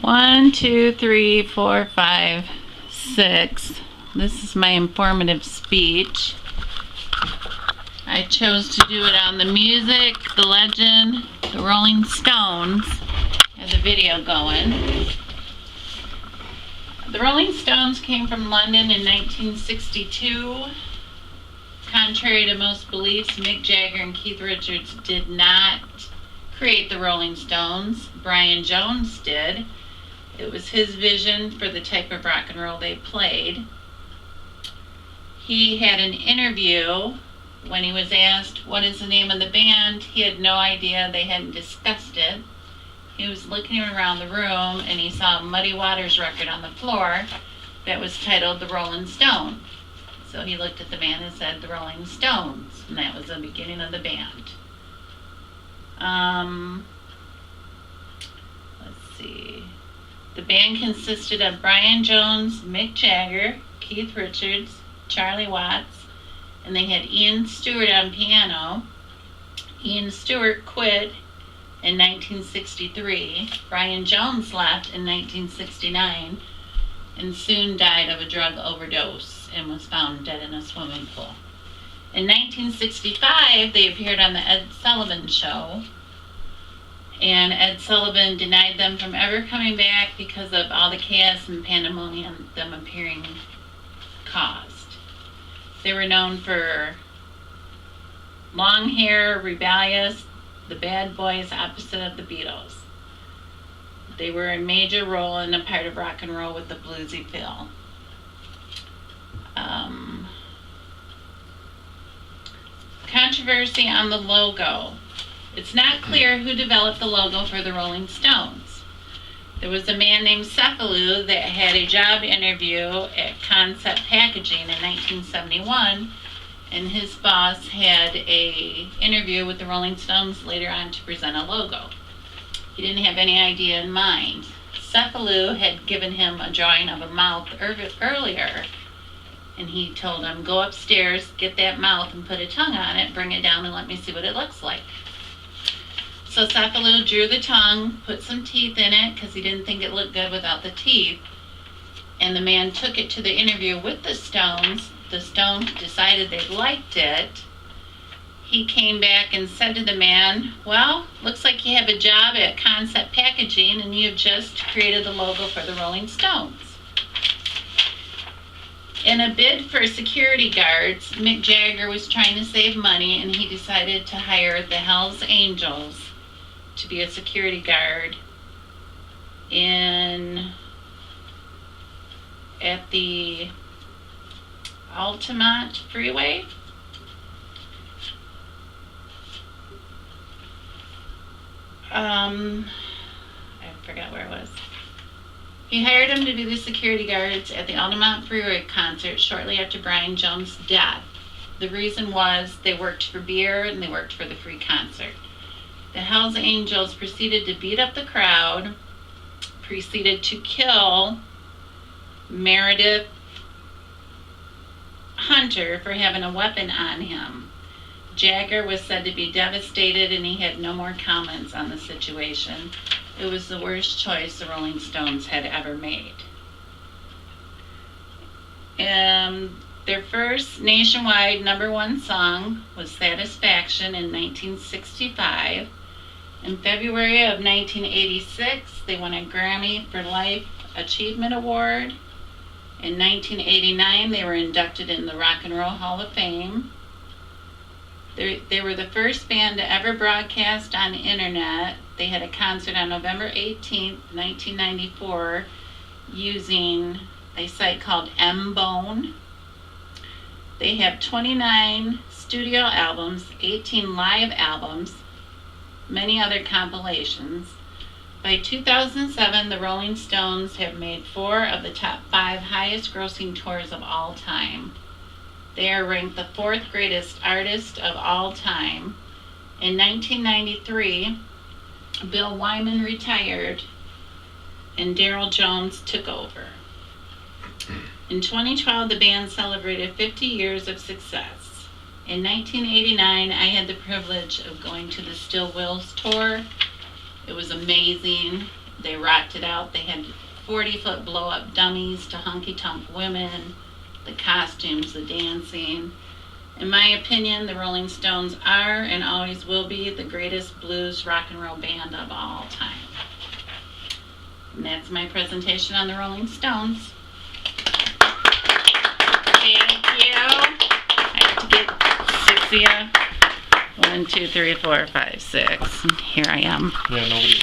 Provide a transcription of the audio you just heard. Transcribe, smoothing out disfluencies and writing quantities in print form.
One, two, three, four, five, six. This is my informative speech. I chose to do it on the music, the legend, the Rolling Stones. I have the video going. The Rolling Stones came from London in 1962. Contrary to most beliefs, Mick Jagger and Keith Richards did not create the Rolling Stones. Brian Jones did. It was his vision for the type of rock and roll they played. He had an interview when he was asked, what is the name of the band? He had no idea. They hadn't discussed it. He was looking around the room and he saw a Muddy Waters record on the floor that was titled The Rolling Stone. So he looked at the band and said, The Rolling Stones. And that was the beginning of the band. Let's see. The band consisted of Brian Jones, Mick Jagger, Keith Richards, Charlie Watts, and they had Ian Stewart on piano. Ian Stewart quit in 1963. Brian Jones left in 1969 and soon died of a drug overdose and was found dead in a swimming pool. In 1965, they appeared on the Ed Sullivan Show, and Ed Sullivan denied them from ever coming back because of all the chaos and pandemonium them appearing caused. They were known for long hair, rebellious, the bad boys opposite of the Beatles. They were a major role in a part of rock and roll with the bluesy feel. Controversy on the logo. It's not clear who developed the logo for the Rolling Stones. There was a man named Cephalou that had a job interview at Concept Packaging in 1971, and his boss had a interview with the Rolling Stones later on to present a logo. He didn't have any idea in mind. Cephalou had given him a drawing of a mouth earlier, and he told him, go upstairs, get that mouth and put a tongue on it, bring it down and let me see what it looks like. So Cephalou drew the tongue, put some teeth in it because he didn't think it looked good without the teeth, and the man took it to the interview with the Stones. The Stones decided they liked it. He came back and said to the man, well, looks like you have a job at Concept Packaging and you have just created the logo for the Rolling Stones. In a bid for security guards, Mick Jagger was trying to save money and he decided to hire the Hells Angels to be a security guard at the Altamont Freeway. I forgot where it was. He hired him to be the security guards at the Altamont Freeway concert shortly after Brian Jones' death. The reason was they worked for beer and they worked for the free concert. The Hells Angels proceeded to beat up the crowd, proceeded to kill Meredith Hunter for having a weapon on him. Jagger was said to be devastated and he had no more comments on the situation. It was the worst choice the Rolling Stones had ever made. Their first nationwide #1 song was Satisfaction in 1965. In February of 1986, they won a Grammy for Life Achievement Award. In 1989, they were inducted in the Rock and Roll Hall of Fame. They were the first band to ever broadcast on the internet. They had a concert on November 18th, 1994, using a site called M-Bone. They have 29 studio albums, 18 live albums, many other compilations. By 2007, the Rolling Stones have made 4 of the top 5 highest grossing tours of all time. They are ranked the 4th greatest artist of all time. In 1993, Bill Wyman retired and Daryl Jones took over. In 2012, the band celebrated 50 years of success. In 1989, I had the privilege of going to the Still Wills tour. It was amazing. They rocked it out. They had 40-foot blow-up dummies to honky-tonk women, the costumes, the dancing. In my opinion, the Rolling Stones are and always will be the greatest blues rock and roll band of all time. And that's my presentation on the Rolling Stones. Thank you. I have to get 6 of you. 1, 2, 3, 4, 5, 6. And here I am. Yeah, nobody.